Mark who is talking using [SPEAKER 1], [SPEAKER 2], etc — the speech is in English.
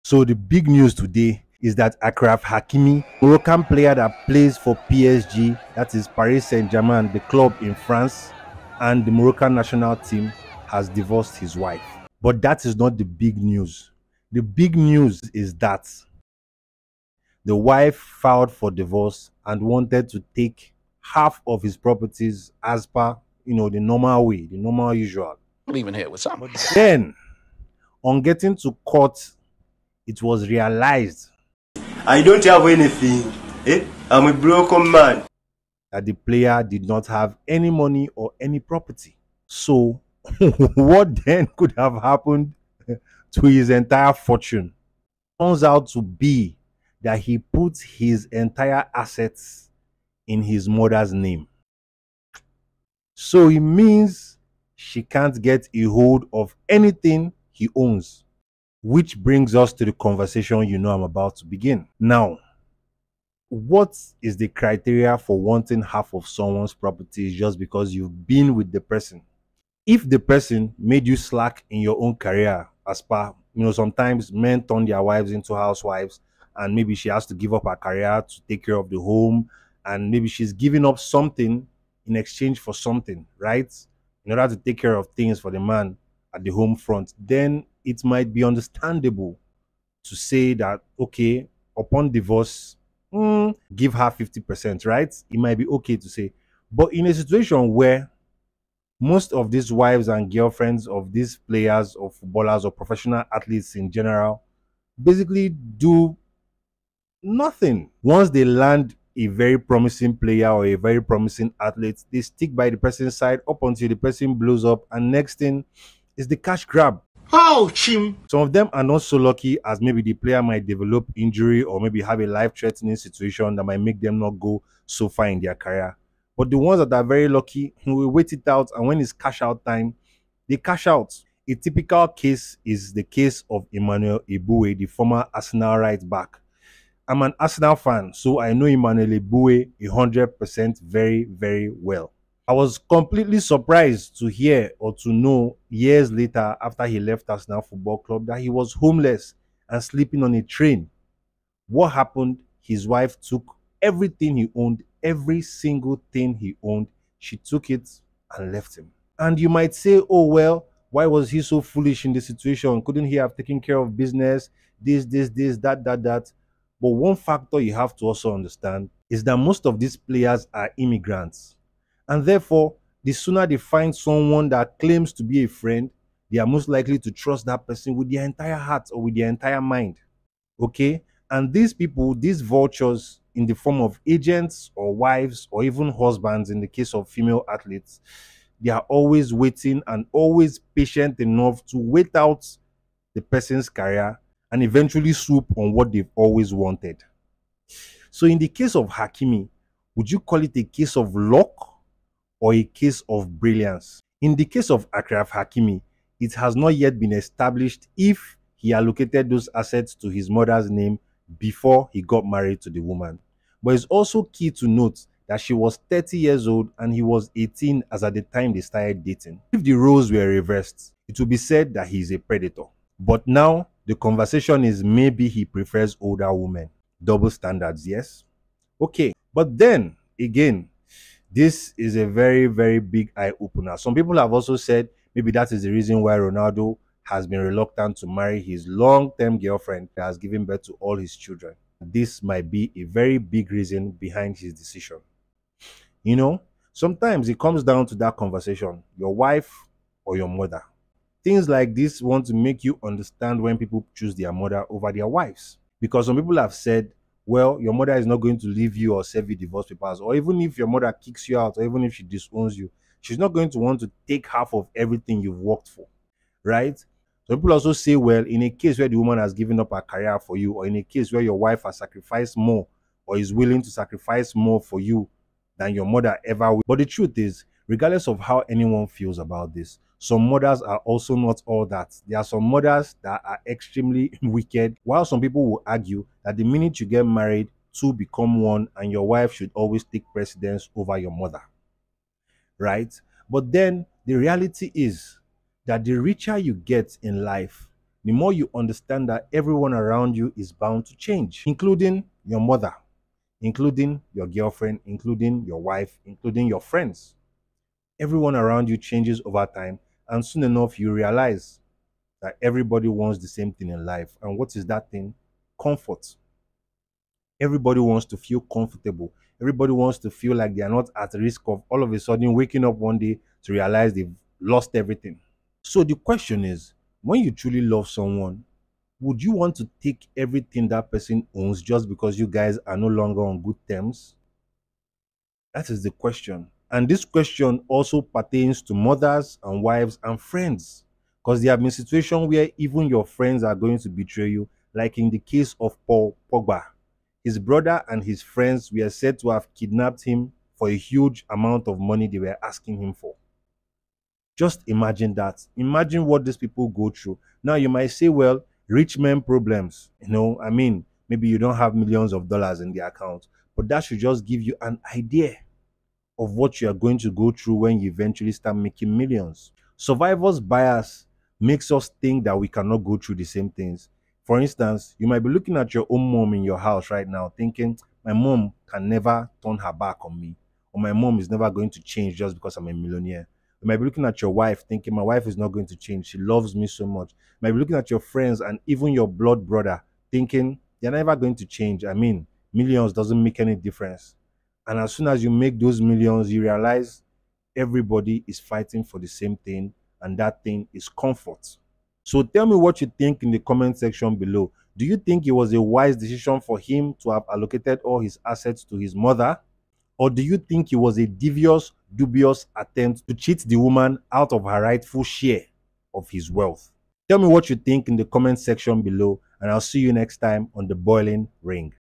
[SPEAKER 1] So the big news today is that Achraf Hakimi, Moroccan player that plays for PSG, that is Paris Saint-Germain, the club in France, and the Moroccan national team, has divorced his wife. But that is not the big news. The big news is that the wife filed for divorce and wanted to take half of his properties as per, the normal way, the normal usual.
[SPEAKER 2] Leaving here with something.
[SPEAKER 1] But then, on getting to court, it was realized
[SPEAKER 3] I don't have anything. I'm a broken man.
[SPEAKER 1] that the player did not have any money or any property. So, what then could have happened to his entire fortune? Turns out to be that he put his entire assets in his mother's name. So it means she can't get a hold of anything he owns. Which brings us to the conversation I'm about to begin. Now, what is the criteria for wanting half of someone's property just because you've been with the person? If the person made you slack in your own career, as per, sometimes men turn their wives into housewives, and maybe she has to give up her career to take care of the home, and maybe she's giving up something in exchange for something, right? In order to take care of things for the man at the home front, then it might be understandable to say that, okay, upon divorce, give her 50%, right? It might be okay to say. But in a situation where most of these wives and girlfriends of these players or footballers or professional athletes in general basically do nothing. Once they land a very promising player or a very promising athlete, they stick by the person's side up until the person blows up, and next thing is the cash grab.
[SPEAKER 3] Oh, chim.
[SPEAKER 1] Some of them are not so lucky, as maybe the player might develop injury or maybe have a life-threatening situation that might make them not go so far in their career. But the ones that are very lucky will wait it out, and when it's cash out time, they cash out. A typical case is the case of Emmanuel Eboué, the former Arsenal right back. I'm an Arsenal fan, so I know Emmanuel Eboué 100% very, very well. I was completely surprised to hear or to know years later, after he left Arsenal Football Club, that he was homeless and sleeping on a train. What happened? His wife took everything he owned, every single thing he owned. She took it and left him. And you might say, oh, well, why was he so foolish in this situation? Couldn't he have taken care of business? This, that. But one factor you have to also understand is that most of these players are immigrants. And therefore, the sooner they find someone that claims to be a friend, they are most likely to trust that person with their entire heart or with their entire mind. Okay? And these people, these vultures, in the form of agents or wives or even husbands in the case of female athletes, they are always waiting and always patient enough to wait out the person's career and eventually swoop on what they've always wanted. So in the case of Hakimi, would you call it a case of luck or a case of brilliance? In the case of Achraf Hakimi, it has not yet been established if he allocated those assets to his mother's name before he got married to the woman. But it's also key to note that she was 30 years old and he was 18 as at the time they started dating. If the roles were reversed, it would be said that he is a predator. But now the conversation is maybe he prefers older women. Double standards, yes? Okay, but then again, this is a very, very big eye-opener. Some people have also said maybe that is the reason why Ronaldo has been reluctant to marry his long-term girlfriend that has given birth to all his children. This might be a very big reason behind his decision. Sometimes it comes down to that conversation, your wife or your mother. Things like this want to make you understand when people choose their mother over their wives. Because some people have said, well, your mother is not going to leave you or serve you divorce papers, or even if your mother kicks you out, or even if she disowns you, she's not going to want to take half of everything you've worked for, right? Some people also say, well, in a case where the woman has given up her career for you, or in a case where your wife has sacrificed more or is willing to sacrifice more for you than your mother ever will. But the truth is, regardless of how anyone feels about this, some mothers are also not all that. There are some mothers that are extremely wicked, while some people will argue that the minute you get married, two become one, and your wife should always take precedence over your mother, right? But then the reality is that the richer you get in life, the more you understand that everyone around you is bound to change, including your mother, including your girlfriend, including your wife, including your friends. Everyone around you changes over time, and soon enough, you realize that everybody wants the same thing in life. And what is that thing? Comfort. Everybody wants to feel comfortable. Everybody wants to feel like they are not at risk of all of a sudden waking up one day to realize they've lost everything. So the question is, when you truly love someone, would you want to take everything that person owns just because you guys are no longer on good terms? That is the question. And this question also pertains to mothers and wives and friends. Because there have been situations where even your friends are going to betray you, like in the case of Paul Pogba. His brother and his friends were said to have kidnapped him for a huge amount of money they were asking him for. Just imagine that. Imagine what these people go through. Now you might say, well, rich men problems. Maybe you don't have millions of dollars in the account, but that should just give you an idea of what you are going to go through when you eventually start making millions. Survivor's bias makes us think that we cannot go through the same things. For instance, you might be looking at your own mom in your house right now thinking, my mom can never turn her back on me, or my mom is never going to change just because I'm a millionaire. You might be looking at your wife thinking, my wife is not going to change. She loves me so much. You might be looking at your friends and even your blood brother thinking, they're never going to change. Millions doesn't make any difference. And as soon as you make those millions, you realize everybody is fighting for the same thing, and that thing is comfort. So tell me what you think in the comment section below. Do you think it was a wise decision for him to have allocated all his assets to his mother? Or do you think it was a devious, dubious attempt to cheat the woman out of her rightful share of his wealth? Tell me what you think in the comment section below, and I'll see you next time on The Boiling Ring.